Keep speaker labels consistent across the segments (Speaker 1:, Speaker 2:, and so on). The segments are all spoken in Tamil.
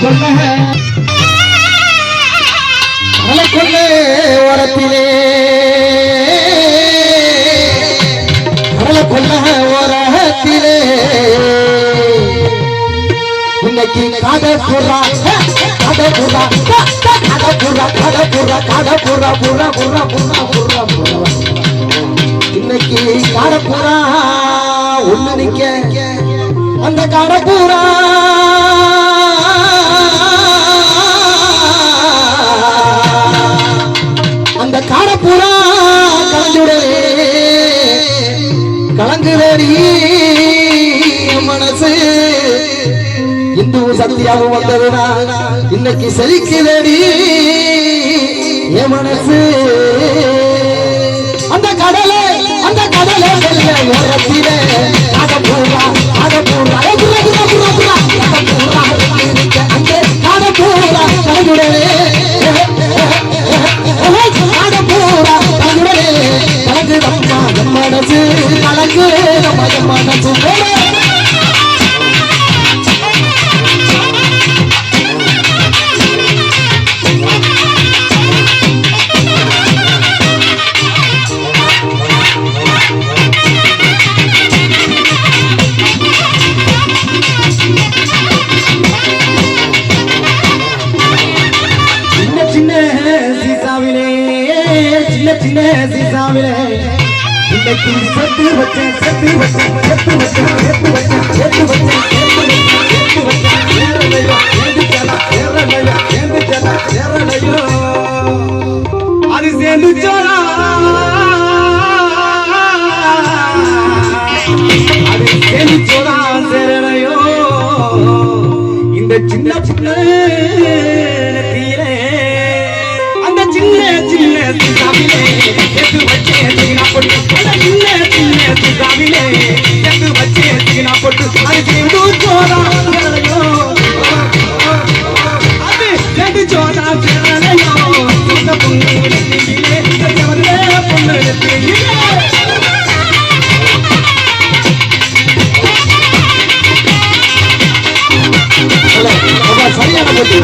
Speaker 1: கொல்ல ஓரத்திலே கடலை கொல்ல ஓரத்திலே இன்னைக்கு காதை புறா இன்னைக்கு காடப்பூரா ஒண்ணு நிக்க அந்த காடப்பூரா அந்த காடப்பூரா கலங்குதடி மனசு இந்து சத்தியாவும் வந்ததுனா இன்னைக்கு செழிக்குதடி என் மனசு அந்த கடலை வெள்ள ஓரத்திலே காடப்பூரா காடப்பூரா கலங்குடலே காடப்பூரா கலங்குடலே கலங்குதம்மா என் மனசு கலங்கு நம்ம என் மனசு இன்னைக்கு செத்து வச்சேன் அது சேர்ந்து சோழா அது சேர்ந்து சோழா சேரலையோ இந்த சின்ன தீரே அந்த சின்ன சின்ன எது வச்சே சீனா போட்டு அந்த சின்ன சுதாவிலே எது வச்சே சீனா போட்டு அது சேர்ந்து சோழா சேரலையோ அது சேர்ந்து சோழா சேரலையோ இந்த பொண்ணு பொண்ணு சரியான போட்டு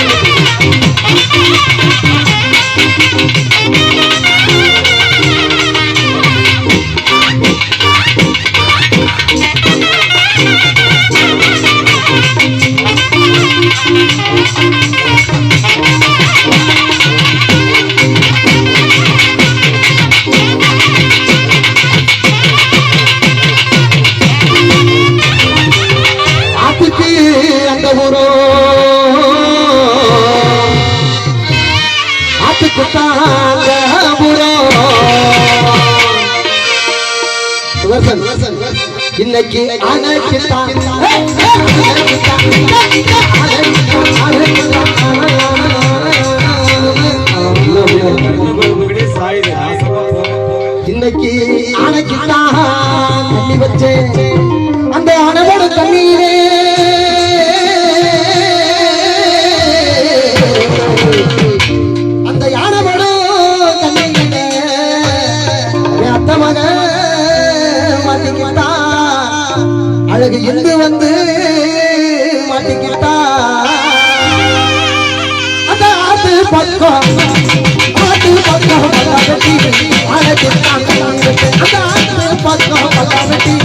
Speaker 1: இன்னைக்கு இன்னைக்கு ஆனைக்குத்தான் தண்ணி வச்சேன் அந்த ஆனவோட தண்ணீரே அந்த யானவோட தண்ணீர என் அத்த மக மாட்டிக்கிட்டா அழகு இருந்து வந்து மாட்டிக்கிட்டா அந்த ஆத்து பக்கம் பல்லாவட்டி அழகிட்டான் அந்த ஆத்து பக்கம் பல்லாவட்டி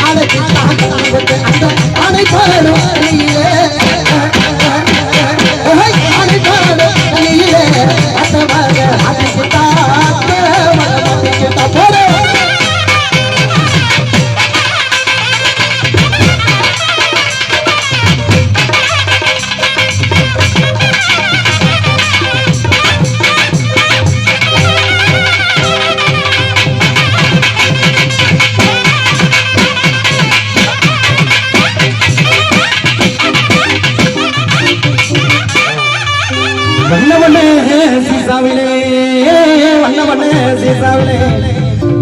Speaker 1: அழகிட்டான் அந்த அணை பாடும் நீயே அணை பாடும் நீயே அத்தமாக மாட்டிக்கிட்டா போட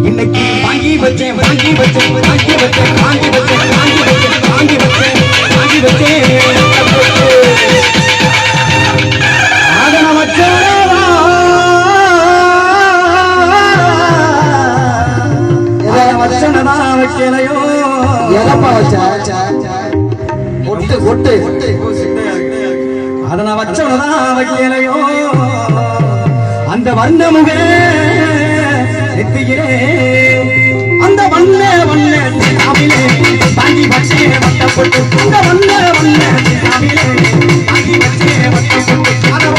Speaker 1: இன்னைக்கு வாங்கி வச்சேன் வைக்கலையோ அதை நான் வச்சவனதான் வைக்கலையோ அந்த வண்ணமுக நெத்தியிலே அந்த வண்ண சாமிலே தாங்கி வச்சே வட்டப்பட்டு அந்த வண்ண சாமிலே தாங்கி வச்சே வட்டப்பட்டு அதை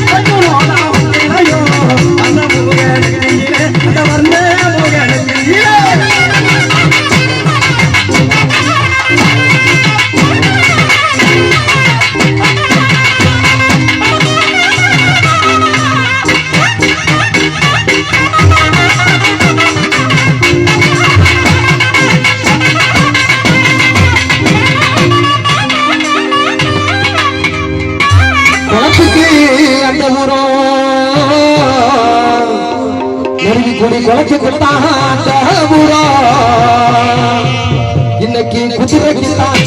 Speaker 1: வச்சோனோ வைக்கலையோ வண்ணமுக நெத்தியிலே அந்த வண்ணமுக நெத்தியிலே குடி குலைச்சு கொடுத்தாங்க இன்னைக்கு குதிரைக்கு தான்